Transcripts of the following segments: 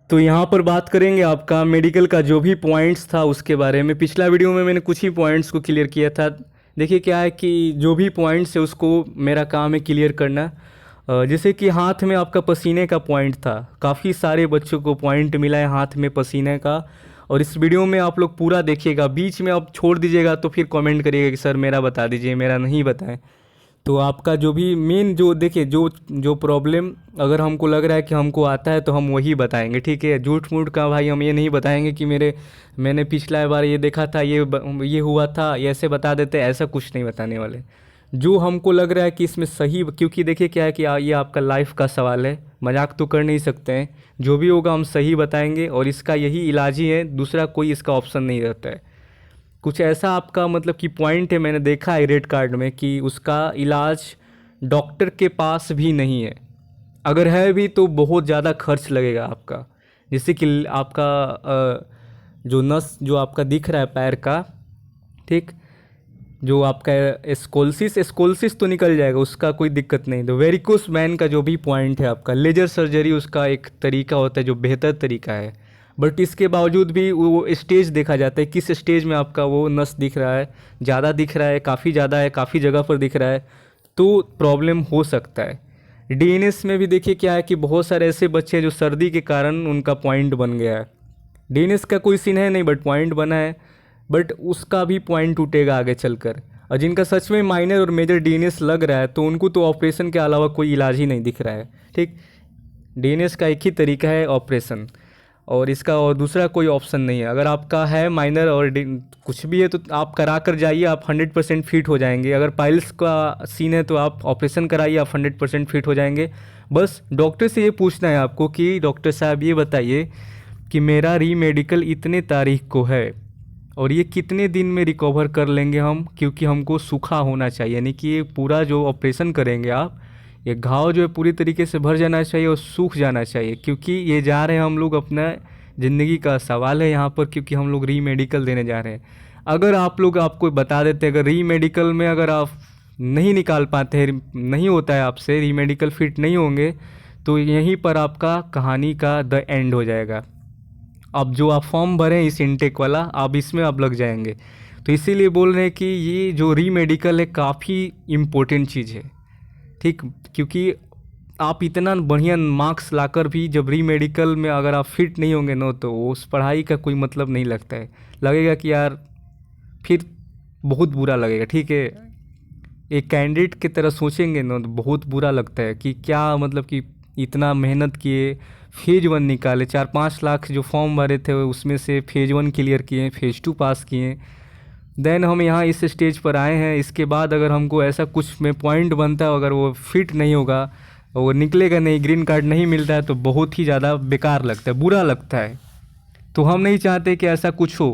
तो यहाँ पर बात करेंगे आपका मेडिकल का जो भी पॉइंट्स था उसके बारे में। पिछला वीडियो में मैंने कुछ ही पॉइंट्स को क्लियर किया था। देखिए क्या है कि जो भी पॉइंट्स है उसको मेरा काम है क्लियर करना। जैसे कि हाथ में आपका पसीने का पॉइंट था, काफ़ी सारे बच्चों को पॉइंट मिला है हाथ में पसीने का। और इस वीडियो में आप लोग पूरा देखिएगा, बीच में आप छोड़ दीजिएगा तो फिर कमेंट करिएगा कि सर मेरा बता दीजिए, मेरा नहीं बताएं। तो आपका जो भी मेन जो देखिए जो जो प्रॉब्लम अगर हमको लग रहा है कि हमको आता है तो हम वही बताएंगे, ठीक है। झूठ मूठ का भाई हम ये नहीं बताएंगे कि मैंने पिछला बार ये देखा था, ये हुआ था, ये ऐसे बता देते, ऐसा कुछ नहीं बताने वाले। जो हमको लग रहा है कि इसमें सही, क्योंकि देखिए क्या है कि ये आपका लाइफ का सवाल है, मजाक तो कर नहीं सकते हैं। जो भी होगा हम सही बताएंगे और इसका यही इलाज ही है, दूसरा कोई इसका ऑप्शन नहीं रहता है। कुछ ऐसा आपका मतलब कि पॉइंट है, मैंने देखा है रेड कार्ड में कि उसका इलाज डॉक्टर के पास भी नहीं है। अगर है भी तो बहुत ज़्यादा खर्च लगेगा आपका। जैसे कि आपका जो नस जो आपका दिख रहा है पैर का, ठीक, जो आपका एस्कोल्सिस एस्कोल्सिस तो निकल जाएगा, उसका कोई दिक्कत नहीं। तो वेरिकोस वैन का जो भी पॉइंट है आपका, लेजर सर्जरी उसका एक तरीका होता है जो बेहतर तरीका है। बट इसके बावजूद भी वो स्टेज देखा जाता है, किस स्टेज में आपका वो नस दिख रहा है, ज़्यादा दिख रहा है, काफ़ी ज़्यादा है, काफ़ी जगह पर दिख रहा है, तो प्रॉब्लम हो सकता है। डीएनएस में भी देखिए क्या है कि बहुत सारे ऐसे बच्चे हैं जो सर्दी के कारण उनका पॉइंट बन गया है। डीएनएस का कोई सीन है नहीं बट पॉइंट बना है, बट उसका भी पॉइंट टूटेगा आगे चलकर। और जिनका सच में माइनर और मेजर डीएनएस लग रहा है तो उनको तो ऑपरेशन के अलावा कोई इलाज ही नहीं दिख रहा है, ठीक। डीएनएस का एक ही तरीका है, ऑपरेशन, और इसका और दूसरा कोई ऑप्शन नहीं है। अगर आपका है माइनर और कुछ भी है तो आप करा कर जाइए, आप 100% फिट हो जाएंगे। अगर पाइल्स का सीन है तो आप ऑपरेशन कराइए, आप 100% फिट हो जाएंगे। बस डॉक्टर से ये पूछना है आपको कि डॉक्टर साहब ये बताइए कि मेरा री मेडिकल इतने तारीख को है और ये कितने दिन में रिकवर कर लेंगे हम, क्योंकि हमको सूखा होना चाहिए, यानी कि ये पूरा जो ऑपरेशन करेंगे आप, ये घाव जो है पूरी तरीके से भर जाना चाहिए और सूख जाना चाहिए, क्योंकि ये जा रहे हैं हम लोग, अपना ज़िंदगी का सवाल है यहाँ पर, क्योंकि हम लोग री मेडिकल देने जा रहे हैं। अगर आप लोग आपको बता देते, अगर री मेडिकल में अगर आप नहीं निकाल पाते हैं, नहीं होता है आपसे, री मेडिकल फिट नहीं होंगे, तो यहीं पर आपका कहानी का द एंड हो जाएगा। अब जो आप फॉर्म भरें इस इनटेक वाला, आप इसमें आप लग जाएंगे। तो इसीलिए बोल रहे हैं कि ये जो री मेडिकल है काफ़ी इम्पोर्टेंट चीज़ है, ठीक। क्योंकि आप इतना बढ़िया मार्क्स लाकर भी जब री मेडिकल में अगर आप फिट नहीं होंगे ना, तो उस पढ़ाई का कोई मतलब नहीं लगता है। लगेगा कि यार, फिर बहुत बुरा लगेगा, ठीक है। एक कैंडिडेट की तरह सोचेंगे ना तो बहुत बुरा लगता है कि क्या मतलब कि इतना मेहनत किए, फेज़ 1 निकाले, 4-5 लाख जो फॉर्म भरे थे उसमें से फेज़ 1 क्लियर किए, फेज़ 2 पास किए, देन हम यहाँ इस स्टेज पर आए हैं। इसके बाद अगर हमको ऐसा कुछ में पॉइंट बनता है, अगर वो फिट नहीं होगा, वो निकलेगा नहीं, ग्रीन कार्ड नहीं मिलता है, तो बहुत ही ज़्यादा बेकार लगता है, बुरा लगता है। तो हम नहीं चाहते कि ऐसा कुछ हो।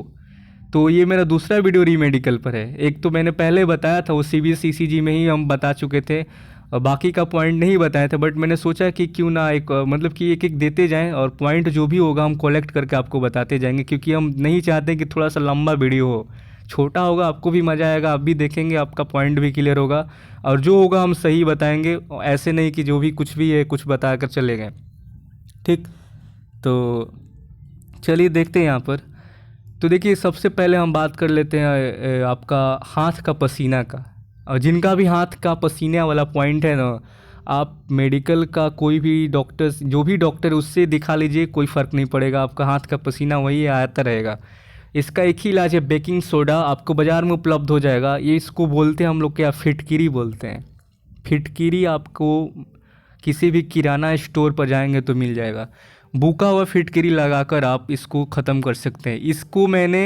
तो ये मेरा दूसरा वीडियो री मेडिकल पर है। एक तो मैंने पहले बताया था, वो सीबीएस ईसीजी में ही हम बता चुके थे, और बाकी का पॉइंट नहीं बताए थे, बट मैंने सोचा कि क्यों ना एक मतलब कि एक एक देते जाएं और पॉइंट जो भी होगा हम कलेक्ट करके आपको बताते जाएंगे, क्योंकि हम नहीं चाहते कि थोड़ा सा लंबा वीडियो हो। छोटा होगा, आपको भी मज़ा आएगा, आप भी देखेंगे, आपका पॉइंट भी क्लियर होगा, और जो होगा हम सही बताएंगे, ऐसे नहीं कि जो भी कुछ भी है कुछ बता कर चले गए, ठीक। तो चलिए देखते हैं यहाँ पर। तो देखिए सबसे पहले हम बात कर लेते हैं आपका हाथ का पसीना का। और जिनका भी हाथ का पसीने वाला पॉइंट है ना, आप मेडिकल का कोई भी डॉक्टर, जो भी डॉक्टर है उससे दिखा लीजिए, कोई फ़र्क नहीं पड़ेगा, आपका हाथ का पसीना वही आता रहेगा। इसका एक ही इलाज है, बेकिंग सोडा, आपको बाज़ार में उपलब्ध हो जाएगा। ये इसको बोलते हैं हम लोग क्या, फिटकिरी बोलते हैं। फिटकिरी आपको किसी भी किराना स्टोर पर जाएंगे तो मिल जाएगा। भूखा हुआ फिटकरी लगाकर आप इसको ख़त्म कर सकते हैं। इसको मैंने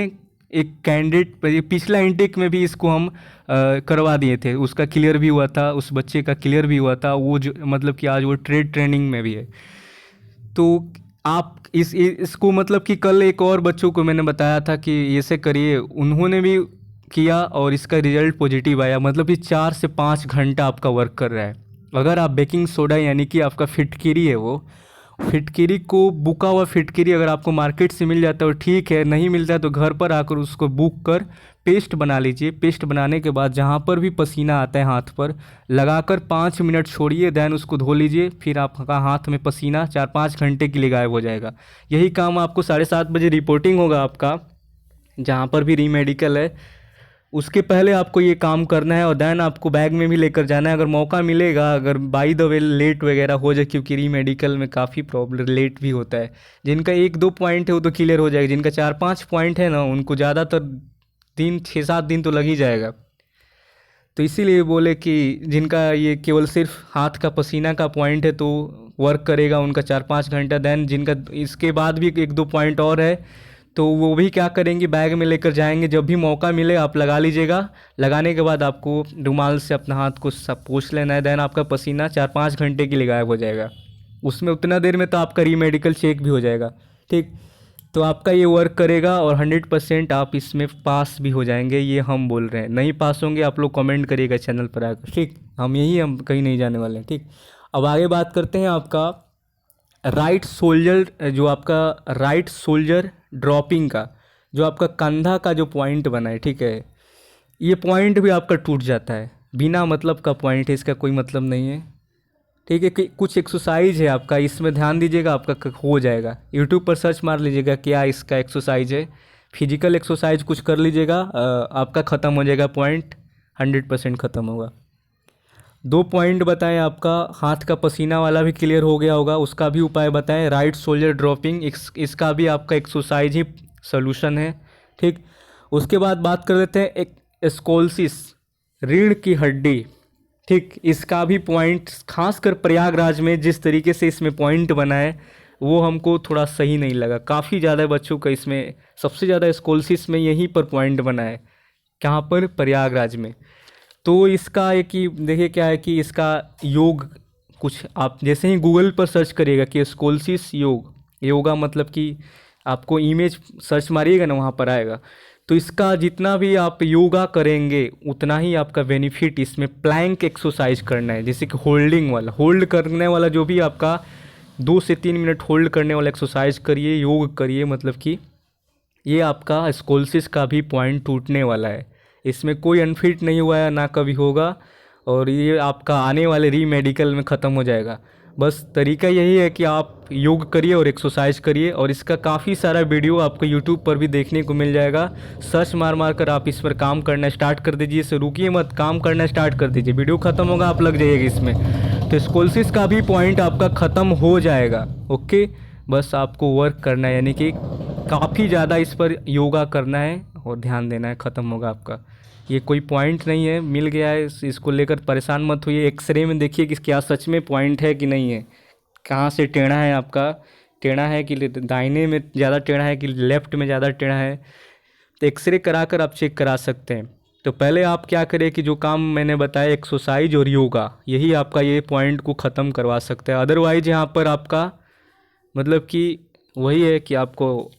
एक कैंडिडेट पिछला इंटेक में भी इसको हम करवा दिए थे, उसका क्लियर भी हुआ था, उस बच्चे का क्लियर भी हुआ था, वो जो मतलब कि आज वो ट्रेनिंग में भी है। तो आप इसको मतलब कि कल एक और बच्चों को मैंने बताया था कि ऐसे करिए, उन्होंने भी किया और इसका रिजल्ट पॉजिटिव आया। मतलब कि 4 से 5 घंटा आपका वर्क कर रहा है। अगर आप बेकिंग सोडा यानी कि आपका फिटकिरी है वो, फिटकिरी को, बुका हुआ फिटकिरी अगर आपको मार्केट से मिल जाता है तो ठीक है, नहीं मिलता है तो घर पर आकर उसको बुक कर पेस्ट बना लीजिए। पेस्ट बनाने के बाद जहाँ पर भी पसीना आता है हाथ पर लगाकर 5 मिनट छोड़िए, देन उसको धो लीजिए। फिर आपका हाथ में पसीना 4-5 घंटे के लिए गायब हो जाएगा। यही काम आपको 7:30 बजे रिपोर्टिंग होगा आपका, जहाँ पर भी री मेडिकल है, उसके पहले आपको ये काम करना है। और देन आपको बैग में भी लेकर जाना है। अगर मौका मिलेगा, अगर बाई द वे लेट वगैरह हो जाए, क्योंकि री मेडिकल में काफ़ी प्रॉब्लम लेट भी होता है। जिनका 1-2 पॉइंट है वो तो क्लियर हो जाएगा, जिनका 4-5 पॉइंट है ना, उनको ज़्यादातर दिन 6-7 दिन तो लग ही जाएगा। तो इसीलिए बोले कि जिनका ये केवल सिर्फ हाथ का पसीना का पॉइंट है तो वर्क करेगा उनका 4-5 घंटा। देन जिनका इसके बाद भी 1-2 पॉइंट और है तो वो भी क्या करेंगे, बैग में लेकर जाएंगे। जब भी मौका मिले आप लगा लीजिएगा। लगाने के बाद आपको रुमाल से अपना हाथ को सब पोंछ लेना है। देन आपका पसीना 4-5 घंटे के लिए गायब हो जाएगा। उसमें उतना देर में तो आपका री मेडिकल चेक भी हो जाएगा। ठीक, तो आपका ये वर्क करेगा और 100% आप इसमें पास भी हो जाएंगे, ये हम बोल रहे हैं। नहीं पास होंगे आप लोग कमेंट करिएगा चैनल पर आकर। ठीक, हम कहीं नहीं जाने वाले हैं। ठीक, अब आगे बात करते हैं आपका राइट शोल्डर, जो आपका राइट शोल्डर ड्रॉपिंग का, जो आपका कंधा का जो पॉइंट बना है, ठीक है, ये पॉइंट भी आपका टूट जाता है। बिना मतलब का पॉइंट है, इसका कोई मतलब नहीं है। ठीक है, कि कुछ एक्सरसाइज है आपका, इसमें ध्यान दीजिएगा, आपका हो जाएगा। यूट्यूब पर सर्च मार लीजिएगा क्या इसका एक्सरसाइज है, फिजिकल एक्सरसाइज कुछ कर लीजिएगा, आपका ख़त्म हो जाएगा पॉइंट, 100% ख़त्म होगा। 2 पॉइंट बताएं, आपका हाथ का पसीना वाला भी क्लियर हो गया होगा, उसका भी उपाय बताएं। राइट शोल्डर ड्रॉपिंग, इसका भी आपका एक्सरसाइज ही सॉल्यूशन है। ठीक, उसके बाद बात कर लेते हैं एक स्कोलसिस, रीढ़ की हड्डी। ठीक, इसका भी पॉइंट खासकर प्रयागराज में जिस तरीके से इसमें पॉइंट बना है वो हमको थोड़ा सही नहीं लगा। काफ़ी ज़्यादा बच्चों का इसमें सबसे ज़्यादा स्कोलसिस में यहीं पर पॉइंट बना है। कहाँ पर? प्रयागराज में। तो इसका एक ही देखिए क्या है कि इसका योग, कुछ आप जैसे ही गूगल पर सर्च करिएगा कि स्कोलसिस योग, योगा मतलब कि आपको इमेज सर्च मारिएगा ना, वहाँ पर आएगा। तो इसका जितना भी आप योगा करेंगे उतना ही आपका बेनिफिट इसमें। प्लैंक एक्सरसाइज करना है, जैसे कि होल्डिंग वाला, होल्ड करने वाला, जो भी आपका 2 से 3 मिनट होल्ड करने वाला एक्सरसाइज करिए, योग करिए, मतलब कि ये आपका स्कोलसिस का भी पॉइंट टूटने वाला है। इसमें कोई अनफिट नहीं हुआ है, ना कभी होगा, और ये आपका आने वाले री मेडिकल में ख़त्म हो जाएगा। बस तरीका यही है कि आप योग करिए और एक्सरसाइज करिए, और इसका काफ़ी सारा वीडियो आपको यूट्यूब पर भी देखने को मिल जाएगा। सर्च मार मार कर आप इस पर काम करना स्टार्ट कर दीजिए, इसे रुकिए मत, काम करना स्टार्ट कर दीजिए। वीडियो ख़त्म होगा आप लग जाइएगा इसमें, तो स्कोलसिस का भी पॉइंट आपका ख़त्म हो जाएगा। ओके, बस आपको वर्क करना है, यानी कि काफ़ी ज़्यादा इस पर योगा करना है और ध्यान देना है, ख़त्म होगा आपका। ये कोई पॉइंट नहीं है, मिल गया है, इसको लेकर परेशान मत होइए। एक्सरे में देखिए कि क्या सच में पॉइंट है कि नहीं है, कहाँ से टेढ़ा है आपका, टेढ़ा है कि दाहिने में ज़्यादा टेढ़ा है कि लेफ्ट में ज़्यादा टेढ़ा है, तो एक्सरे करा कर आप चेक करा सकते हैं। तो पहले आप क्या करें कि जो काम मैंने बताया, एक्सरसाइज और योगा, यही आपका ये पॉइंट को ख़त्म करवा सकते हैं। अदरवाइज यहाँ पर आपका मतलब कि वही है कि आपको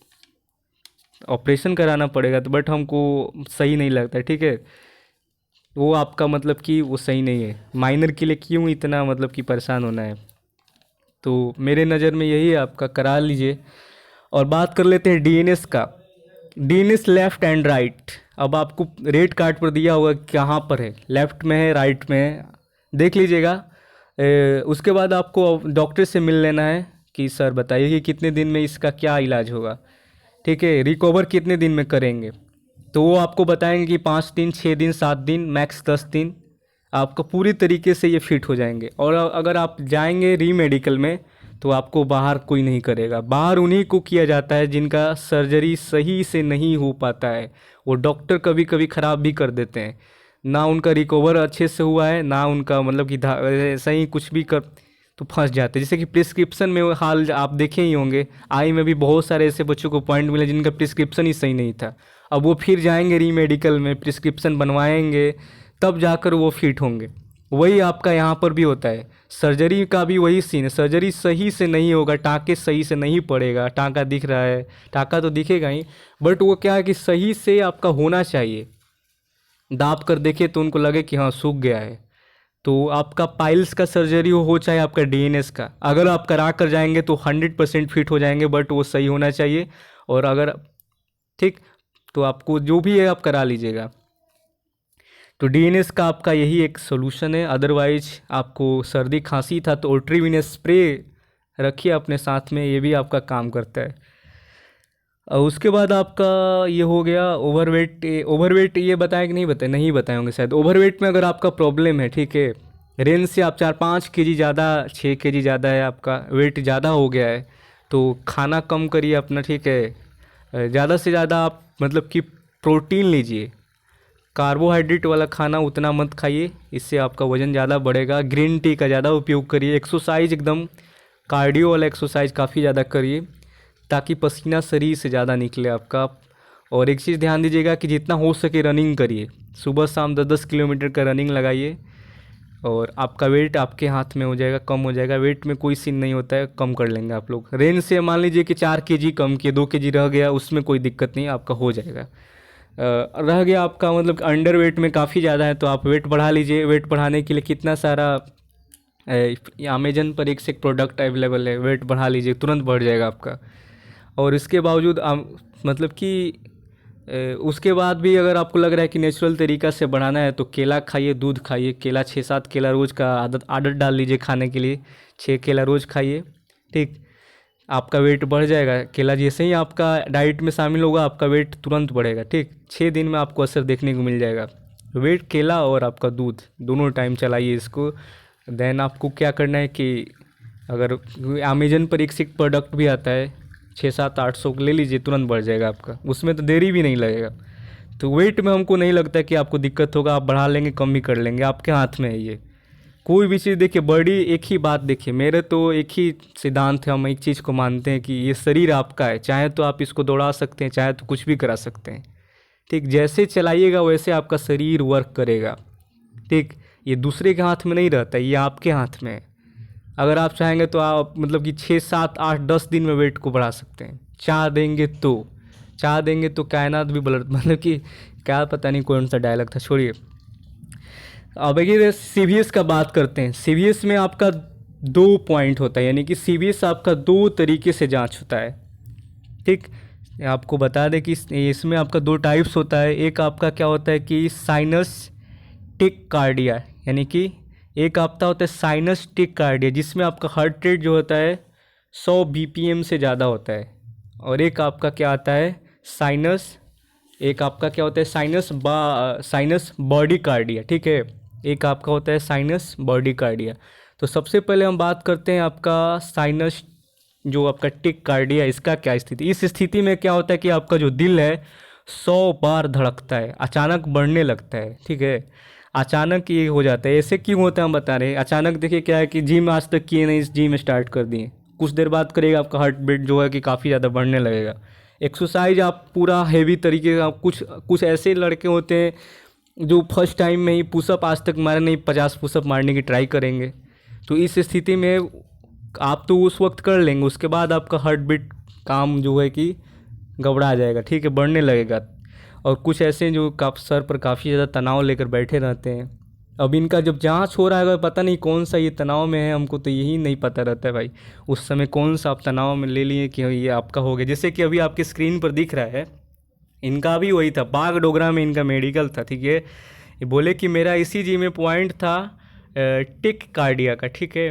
ऑपरेशन कराना पड़ेगा, तो बट हमको सही नहीं लगता। ठीक है, वो आपका मतलब कि वो सही नहीं है। माइनर के लिए क्यों इतना मतलब कि परेशान होना है, तो मेरे नज़र में यही है, आपका करा लीजिए। और बात कर लेते हैं डीएनएस का। डीएनएस लेफ़्ट एंड राइट, अब आपको रेड कार्ड पर दिया होगा कहाँ पर है, लेफ़्ट में है राइट में है, देख लीजिएगा। उसके बाद आपको डॉक्टर से मिल लेना है कि सर बताइए कि कितने दिन में इसका क्या इलाज होगा। ठीक है, रिकवर कितने दिन में करेंगे, तो वो आपको बताएंगे कि 5 दिन, 6 दिन, 7 दिन, मैक्स 10 दिन आपका पूरी तरीके से ये फिट हो जाएंगे। और अगर आप जाएंगे री मेडिकल में तो आपको बाहर कोई नहीं करेगा, बाहर उन्हीं को किया जाता है जिनका सर्जरी सही से नहीं हो पाता है। वो डॉक्टर कभी कभी ख़राब भी कर देते हैं, ना उनका रिकवर अच्छे से हुआ है, ना उनका मतलब कि ऐसा ही कुछ भी कर, तो फंस जाते हैं। जैसे कि प्रिस्क्रिप्शन में वो हाल आप देखे ही होंगे, आई में भी बहुत सारे ऐसे बच्चों को पॉइंट मिले जिनका प्रिस्क्रिप्शन ही सही नहीं था। अब वो फिर जाएंगे री मेडिकल में, प्रिस्क्रिप्शन बनवाएंगे, तब जाकर वो फिट होंगे। वही आपका यहाँ पर भी होता है, सर्जरी का भी वही सीन है। सर्जरी सही से नहीं होगा, टाँके सही से नहीं पड़ेगा, टाँका दिख रहा है, टाँका तो दिखेगा ही, बट वो क्या है कि सही से आपका होना चाहिए। दाब कर देखे तो उनको लगे कि हाँ सूख गया है, तो आपका पाइल्स का सर्जरी हो चाहे आपका डीएनएस का, अगर आप करा कर जाएंगे तो 100% फिट हो जाएंगे, बट वो सही होना चाहिए। और अगर ठीक, तो आपको जो भी है आप करा लीजिएगा। तो डीएनएस का आपका यही एक सोल्यूशन है। अदरवाइज आपको सर्दी खांसी था तो ओट्रीविनस स्प्रे रखिए अपने साथ में, ये भी आपका काम करता है। और उसके बाद आपका ये हो गया ओवरवेट। ओवरवेट ये बताया कि नहीं बताया, नहीं बताए होंगे शायद। ओवरवेट में अगर आपका प्रॉब्लम है, ठीक है, रेंज से आप 4-5 kg ज़्यादा, 6 kg ज़्यादा है, आपका वेट ज़्यादा हो गया है, तो खाना कम करिए अपना, ठीक है। ज़्यादा से ज़्यादा आप मतलब कि प्रोटीन लीजिए, कार्बोहाइड्रेट वाला खाना उतना मत खाइए, इससे आपका वज़न ज़्यादा बढ़ेगा। ग्रीन टी का ज़्यादा उपयोग करिए। एक्सरसाइज एकदम कार्डियो वाला एक्सरसाइज काफ़ी ज़्यादा करिए, ताकि पसीना शरीर से ज़्यादा निकले आपका। और एक चीज़ ध्यान दीजिएगा कि जितना हो सके रनिंग करिए, सुबह शाम 10-10 किलोमीटर का रनिंग लगाइए, और आपका वेट आपके हाथ में हो जाएगा, कम हो जाएगा। वेट में कोई सीन नहीं होता है, कम कर लेंगे आप लोग। रेंज से मान लीजिए कि 4 kg कम किए, 2 kg रह गया, उसमें कोई दिक्कत नहीं, आपका हो जाएगा। रह गया आपका मतलब अंडर वेट में काफ़ी ज़्यादा है, तो आप वेट बढ़ा लीजिए। वेट बढ़ाने के लिए कितना सारा अमेजन पर एक से एक प्रोडक्ट अवेलेबल है, वेट बढ़ा लीजिए, तुरंत बढ़ जाएगा आपका। और इसके बावजूद मतलब कि उसके बाद भी अगर आपको लग रहा है कि नेचुरल तरीक़ा से बढ़ाना है, तो केला खाइए, दूध खाइए। केला 6-7 केला रोज़ का आदत डाल लीजिए खाने के लिए, 6 केला रोज़ खाइए, ठीक, आपका वेट बढ़ जाएगा। केला जैसे ही आपका डाइट में शामिल होगा, आपका वेट तुरंत बढ़ेगा, ठीक, 6 दिन में आपको असर देखने को मिल जाएगा। वेट केला और आपका दूध दोनों टाइम चलाइए इसको। देन आपको क्या करना है कि अगर अमेजन पर एक से एक प्रोडक्ट भी आता है, 600-700-800 ले लीजिए, तुरंत बढ़ जाएगा आपका, उसमें तो देरी भी नहीं लगेगा। तो वेट में हमको नहीं लगता कि आपको दिक्कत होगा, आप बढ़ा लेंगे कम भी कर लेंगे, आपके हाथ में है ये। कोई भी चीज़ देखिए, बड़ी एक ही बात देखिए, मेरे तो एक ही सिद्धांत है, हम एक चीज़ को मानते हैं कि ये शरीर आपका है, चाहे तो आप इसको दौड़ा सकते हैं, चाहे तो कुछ भी करा सकते हैं, ठीक। जैसे चलाइएगा वैसे आपका शरीर वर्क करेगा, ठीक। ये दूसरे के हाथ में नहीं रहता है, ये आपके हाथ में है। अगर आप चाहेंगे तो आप मतलब कि 6-7-8-10 दिन में वेट को बढ़ा सकते हैं, चाह देंगे तो कायनात भी बलट, मतलब कि क्या, पता नहीं कौन सा डायलॉग था, छोड़िए। अब ये सीवीएस का बात करते हैं। सीवीएस में आपका 2 पॉइंट होता है, यानी कि सीवीएस आपका 2 तरीके से जांच होता है, ठीक। आपको बता दें कि इसमें आपका 2 टाइप्स होता है। एक आपका क्या होता है कि साइनस टिक कार्डिया, यानी कि एक आपका होता है साइनस टिक कार्डिया, जिसमें आपका हार्ट रेट जो होता है 100 बीपीएम से ज़्यादा होता है। और एक आपका क्या आता है साइनस, एक आपका क्या होता है साइनस बॉडी कार्डिया, ठीक है। एक आपका होता है साइनस बॉडी कार्डिया। तो सबसे पहले हम बात करते हैं आपका साइनस जो आपका टिक कार्डिया, इसका क्या स्थिति। इस स्थिति में क्या होता है कि आपका जो दिल है 100 बार धड़कता है, अचानक बढ़ने लगता है, ठीक है। अचानक ये हो जाता है। ऐसे क्यों होता है हम बता रहे हैं। अचानक देखिए क्या है कि जिम आज तक किए नहीं, जिम स्टार्ट कर दिए, कुछ देर बाद करेगा आपका हार्ट बीट जो है कि काफ़ी ज़्यादा बढ़ने लगेगा। एक्सरसाइज आप पूरा हेवी तरीके का, कुछ कुछ ऐसे लड़के होते हैं जो फर्स्ट टाइम में ही पुशअप आज तक मारे नहीं, 50 पुशअप मारने की ट्राई करेंगे। तो इस स्थिति में आप तो उस वक्त कर लेंगे, उसके बाद आपका हार्ट बीट काम जो है कि घबरा जाएगा, ठीक है, बढ़ने लगेगा। और कुछ ऐसे जो सर पर काफ़ी ज़्यादा तनाव लेकर बैठे रहते हैं। अब इनका जब जांच हो रहा है, पता नहीं कौन सा ये तनाव में है, हमको तो यही नहीं पता रहता है भाई उस समय कौन सा आप तनाव में ले लिए कि ये आपका हो गया। जैसे कि अभी आपके स्क्रीन पर दिख रहा है, इनका भी वही था, बागडोगरा में इनका मेडिकल था, ठीक है। ये बोले कि मेरा ईसीजी में पॉइंट था टिक कार्डिया का, ठीक है,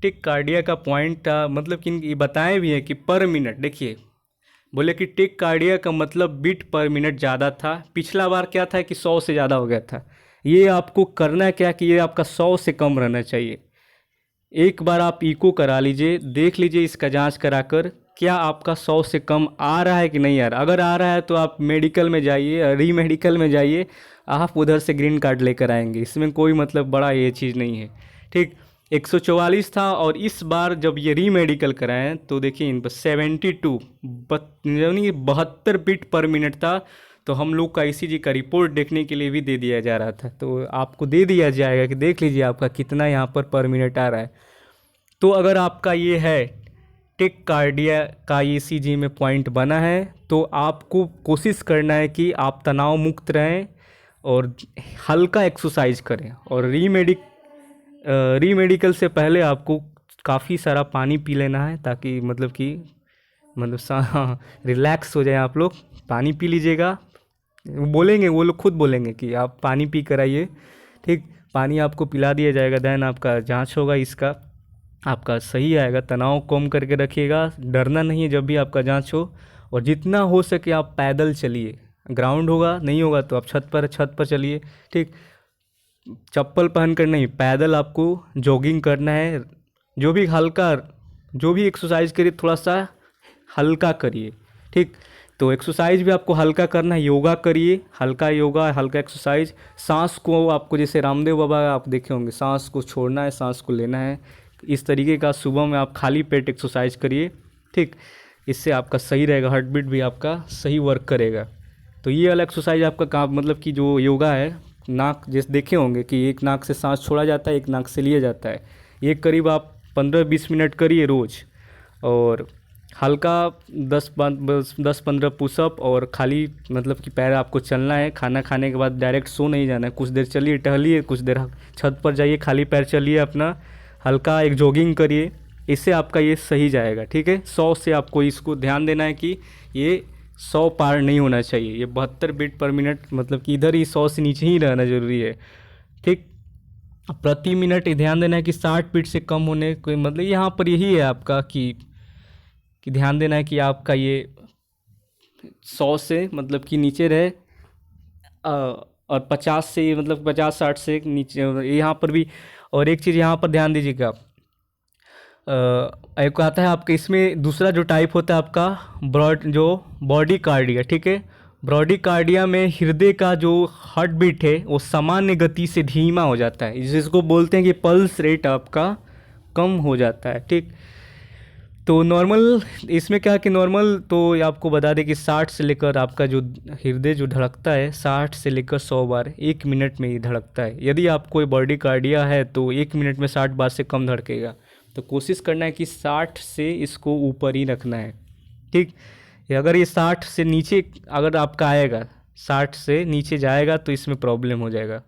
टिक कार्डिया का पॉइंट था। मतलब कि ये बताएं भी है कि पर मिनट, देखिए बोले कि टिक कार्डिया का मतलब बीट पर मिनट ज़्यादा था। पिछला बार क्या था कि 100 से ज़्यादा हो गया था। ये आपको करना क्या कि ये आपका 100 से कम रहना चाहिए। एक बार आप इको करा लीजिए, देख लीजिए इसका जांच कराकर क्या आपका 100 से कम आ रहा है कि नहीं आ रहा। अगर आ रहा है तो आप मेडिकल में जाइए, री मेडिकल में जाइए, आप उधर से ग्रीन कार्ड लेकर आएंगे, इसमें कोई मतलब बड़ा ये चीज़ नहीं है, ठीक। 144 था और इस बार जब ये री मेडिकल कराएं तो देखिए इन पर 72 यानी 72 बीट पर मिनट था। तो हम लोग का ईसीजी का रिपोर्ट देखने के लिए भी दे दिया जा रहा था, तो आपको दे दिया जाएगा कि देख लीजिए आपका कितना यहाँ पर मिनट आ रहा है। तो अगर आपका ये है टिक कार्डिया का ईसीजी में पॉइंट बना है, तो आपको कोशिश करना है कि आप तनाव मुक्त रहें और हल्का एक्सरसाइज करें। और री मेडिकल से पहले आपको काफ़ी सारा पानी पी लेना है, ताकि मतलब कि मतलब सा रिलैक्स हो जाए आप लोग। पानी पी लीजिएगा। वो बोलेंगे, वो लोग खुद बोलेंगे कि आप पानी पी कर आइए। ठीक, पानी आपको पिला दिया जाएगा, देन आपका जांच होगा, इसका आपका सही आएगा। तनाव कम करके रखिएगा, डरना नहीं है जब भी आपका जांच हो। और जितना हो सके आप पैदल चलिए। ग्राउंड होगा, नहीं होगा तो आप छत पर चलिए। ठीक, चप्पल पहन कर नहीं, पैदल आपको जॉगिंग करना है। जो भी हल्का, जो भी एक्सरसाइज करिए थोड़ा सा हल्का करिए। ठीक, तो एक्सरसाइज भी आपको हल्का करना है, योगा करिए, हल्का योगा, हल्का एक्सरसाइज। सांस को आपको, जैसे रामदेव बाबा आप देखे होंगे, सांस को छोड़ना है, सांस को लेना है। इस तरीके का सुबह में आप खाली पेट एक्सरसाइज करिए। ठीक, इससे आपका सही रहेगा, हार्ट बीट भी आपका सही वर्क करेगा। तो ये वाला एक्सरसाइज आपका काम, मतलब कि जो योगा है, नाक जैसे देखे होंगे कि एक नाक से सांस छोड़ा जाता है, एक नाक से लिया जाता है। ये करीब आप 15-20 मिनट करिए रोज़। और हल्का 10-15 पुशअप, और खाली मतलब कि पैर आपको चलना है। खाना खाने के बाद डायरेक्ट सो नहीं जाना है, कुछ देर चलिए, टहलिए, कुछ देर छत पर जाइए, खाली पैर चलिए, अपना हल्का एक जॉगिंग करिए। इससे आपका ये सही जाएगा। ठीक है, 100 से आपको इसको ध्यान देना है कि ये 100 पार नहीं होना चाहिए। ये 72 बीट पर मिनट, मतलब कि इधर ही 100 से नीचे ही रहना ज़रूरी है। ठीक, प्रति मिनट ये ध्यान देना है कि 60 बीट से कम होने कोई, मतलब यहाँ पर यही है आपका कि ध्यान देना है कि आपका ये 100 से मतलब कि नीचे रहे। और 50 से, मतलब 50-60 से नीचे यहाँ पर भी। और एक चीज़ यहाँ पर ध्यान दीजिएगा, एक आता है आपके इसमें दूसरा जो टाइप होता है आपका जो बॉडी कार्डिया। ठीक है, बॉडी कार्डिया में हृदय का जो हार्ट बीट है वो सामान्य गति से धीमा हो जाता है, जिसको बोलते हैं कि पल्स रेट आपका कम हो जाता है। ठीक, तो नॉर्मल इसमें क्या है कि नॉर्मल तो ये आपको बता दें कि 60 से लेकर आपका जो हृदय जो धड़कता है, 60 से लेकर 100 बार 1 मिनट में ही धड़कता है। यदि आपको कोई बॉडी कार्डिया है तो 1 मिनट में 60 बार से कम धड़केगा। तो कोशिश करना है कि 60 से इसको ऊपर ही रखना है। ठीक, अगर ये 60 से नीचे अगर आपका आएगा, 60 से नीचे जाएगा तो इसमें प्रॉब्लम हो जाएगा।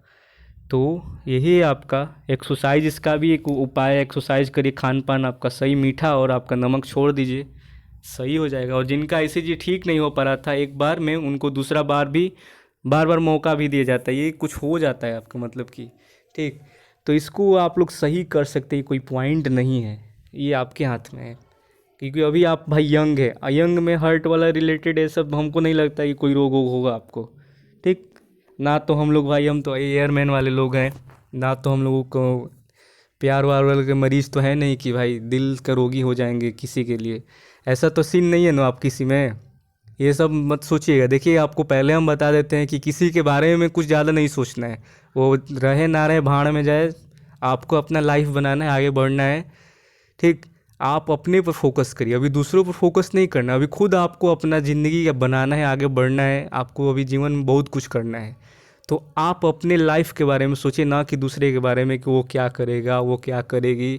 तो यही है आपका एक्सरसाइज, इसका भी एक उपाय है। एक्सरसाइज करिए, खान पान आपका सही, मीठा और आपका नमक छोड़ दीजिए, सही हो जाएगा। और जिनका ईसीजी ठीक नहीं हो पा रहा था एक बार में, उनको दूसरा बार भी बार बार मौका भी दिया जाता है। ये कुछ हो जाता है आपका, मतलब कि ठीक, तो इसको आप लोग सही कर सकते हैं। कोई पॉइंट नहीं है, ये आपके हाथ में है। क्योंकि अभी आप भाई यंग है, यंग में हार्ट वाला रिलेटेड ये सब हमको नहीं लगता कि कोई रोग होगा आपको। ठीक, ना तो हम लोग भाई, हम तो एयरमैन वाले लोग हैं, ना तो हम लोगों को प्यार वार वाले के मरीज़ तो है नहीं कि भाई दिल का रोगी हो जाएंगे किसी के लिए। ऐसा तो सीन नहीं है ना आप किसी में। ये सब मत सोचिएगा। देखिए, आपको पहले हम बता देते हैं कि किसी के बारे में कुछ ज़्यादा नहीं सोचना है। वो रहे ना रहे, भाड़ में जाए, आपको अपना लाइफ बनाना है, आगे बढ़ना है। ठीक, आप अपने पर फोकस करिए, अभी दूसरों पर फोकस नहीं करना। अभी खुद आपको अपना ज़िंदगी का बनाना है, आगे बढ़ना है। आपको अभी जीवन में बहुत कुछ करना है। तो आप अपने लाइफ के बारे में सोचिए, ना कि दूसरे के बारे में कि वो क्या करेगा, वो क्या करेगी।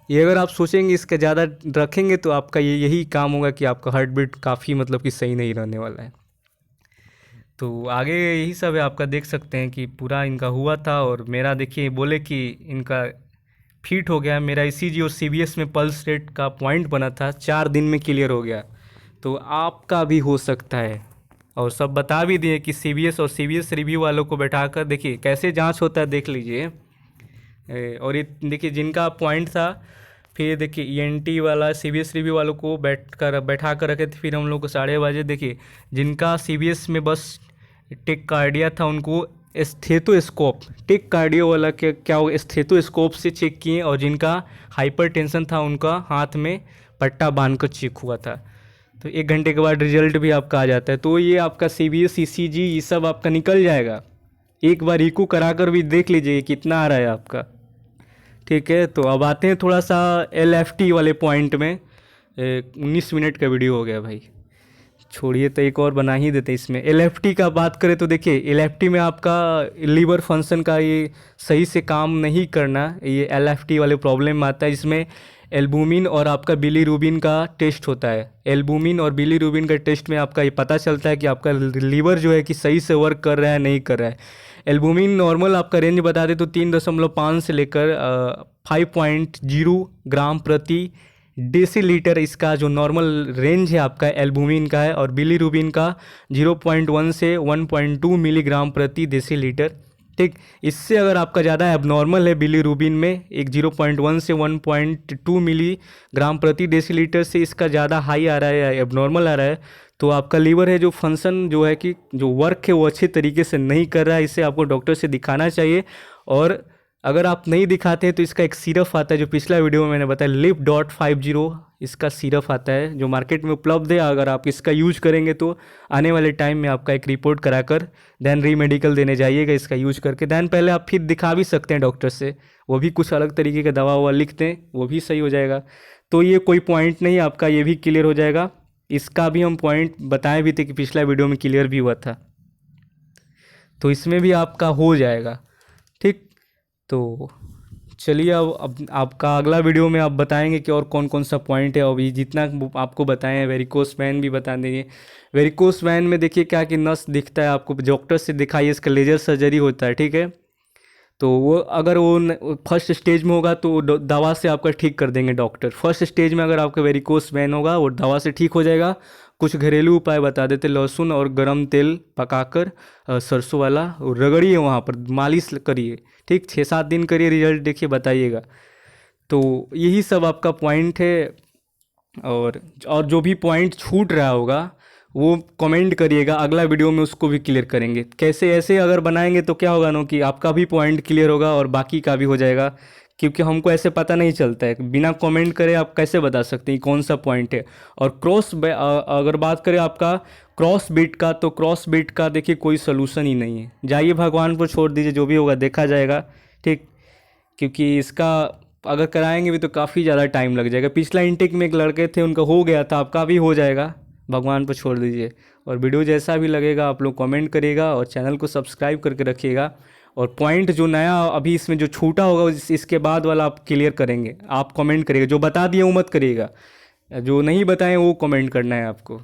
ये अगर आप सोचेंगे, इसका ज़्यादा रखेंगे, तो आपका यही काम होगा कि आपका हार्ट बीट काफ़ी मतलब कि सही नहीं रहने वाला है। तो आगे यही सब है आपका, देख सकते हैं कि पूरा इनका हुआ था। और मेरा देखिए, बोले कि इनका फिट हो गया। मेरा ईसीजी और सीबीएस में पल्स रेट का पॉइंट बना था, 4 दिन में क्लियर हो गया। तो आपका भी हो सकता है। और सब बता भी दिए कि सीबीएस और सीबीएस रिव्यू वालों को बैठाकर देखिए कैसे जांच होता है, देख लीजिए। और ये देखिए जिनका पॉइंट था, फिर देखिए ईएनटी वाला सीबीएस रिव्यू वालों को बैठा कर रखे थे। फिर हम लोग को 12:30 देखिए, जिनका सीबीएस में बस टेक कार्डिया था, उनको स्टेथोस्कोप, टेक कार्डियो वाला क्या वो स्टेथोस्कोप से चेक किए। और जिनका हाइपरटेंशन था, उनका हाथ में पट्टा बांध कर चेक हुआ था। तो 1 घंटे के बाद रिजल्ट भी आपका आ जाता है। तो ये आपका सीबीएस, ईसीजी, ये सब आपका निकल जाएगा। एक बार इको करा कर भी देख लीजिए कितना आ रहा है आपका। ठीक है, तो अब आते हैं थोड़ा सा एलएफटी वाले पॉइंट में। 19 मिनट का वीडियो हो गया भाई, छोड़िए, तो एक और बना ही देते इसमें। एलएफटी का बात करें तो देखिए, एलएफटी में आपका लीवर फंक्शन का ये सही से काम नहीं करना, ये एलएफटी वाले प्रॉब्लम आता है, जिसमें एल्बुमिन और आपका बिलीरुबिन का टेस्ट होता है। एल्बुमिन और बिलीरुबिन का टेस्ट में आपका ये पता चलता है कि आपका लीवर जो है कि सही से वर्क कर रहा है नहीं कर रहा है। एल्बुमिन नॉर्मल आपका रेंज बता दे तो 3.5 से लेकर 5.0 ग्राम प्रति डेसीलीटर इसका जो नॉर्मल रेंज है आपका एल्बुमिन का है, और बिलीरुबिन का 0.1 से 1.2 मिलीग्राम प्रति डेसीलीटर। ठीक, इससे अगर आपका ज़्यादा एबनॉर्मल है बिलीरुबिन में एक 0.1 से 1.2 मिलीग्राम प्रति डेसीलीटर से इसका ज़्यादा हाई आ रहा है या एबनॉर्मल आ रहा है, तो आपका लीवर है जो फंक्शन जो है कि जो वर्क है वो अच्छे तरीके से नहीं कर रहा है। इसे आपको डॉक्टर से दिखाना चाहिए। और अगर आप नहीं दिखाते हैं तो इसका एक सिरप आता है जो पिछला वीडियो में मैंने बताया, लिप.50 इसका सिरप आता है जो मार्केट में उपलब्ध है। अगर आप इसका यूज करेंगे तो आने वाले टाइम में आपका एक रिपोर्ट कराकर देन री मेडिकल देने जाइएगा इसका यूज करके। देन पहले आप फिर दिखा भी सकते हैं डॉक्टर से, वो भी कुछ अलग तरीके का दवा ववा लिखते हैं, वो भी सही हो जाएगा। तो ये कोई पॉइंट नहीं, आपका ये भी क्लियर हो जाएगा। इसका भी हम पॉइंट बताए भी थे कि पिछला वीडियो में क्लियर भी हुआ था, तो इसमें भी आपका हो जाएगा। ठीक, तो चलिए अब आपका अगला वीडियो में आप बताएंगे कि और कौन कौन सा पॉइंट है। अभी जितना आपको बताएं हैं, वेरिकोस वैन भी बता देंगे। वेरिकोस वैन में देखिए क्या कि नस दिखता है, आपको डॉक्टर से दिखाइए, इसका लेजर सर्जरी होता है। ठीक है, तो वो अगर वो फर्स्ट स्टेज में होगा तो दवा से आपका ठीक कर देंगे डॉक्टर। फर्स्ट स्टेज में अगर आपका वेरिकोस वैन होगा वो दवा से ठीक हो जाएगा। कुछ घरेलू उपाय बता देते, लहसुन और गरम तेल पकाकर सरसों वाला रगड़िए, वहाँ पर मालिश करिए। ठीक, 6-7 दिन करिए, रिजल्ट देखिए, बताइएगा। तो यही सब आपका पॉइंट है। और जो भी पॉइंट छूट रहा होगा वो कमेंट करिएगा, अगला वीडियो में उसको भी क्लियर करेंगे। कैसे ऐसे अगर बनाएंगे तो क्या होगा ना कि आपका भी पॉइंट क्लियर होगा और बाकी का भी हो जाएगा, क्योंकि हमको ऐसे पता नहीं चलता है। बिना कमेंट करे आप कैसे बता सकते हैं कौन सा पॉइंट है। और अगर बात करें आपका क्रॉस बिट का, तो क्रॉस बिट का देखिए कोई सोल्यूशन ही नहीं है। जाइए भगवान पर छोड़ दीजिए, जो भी होगा देखा जाएगा। ठीक, क्योंकि इसका अगर कराएंगे भी तो काफ़ी ज़्यादा टाइम लग जाएगा। पिछला इंटेक में एक लड़के थे, उनका हो गया था, आपका भी हो जाएगा, भगवान पर छोड़ दीजिए। और वीडियो जैसा भी लगेगा आप लोग कमेंट करिएगा और चैनल को सब्सक्राइब करके रखिएगा। और पॉइंट जो नया अभी इसमें जो छूटा होगा इसके बाद वाला आप क्लियर करेंगे, आप कमेंट करिएगा। जो बता दिए वो मत करिएगा, जो नहीं बताएं वो कमेंट करना है आपको।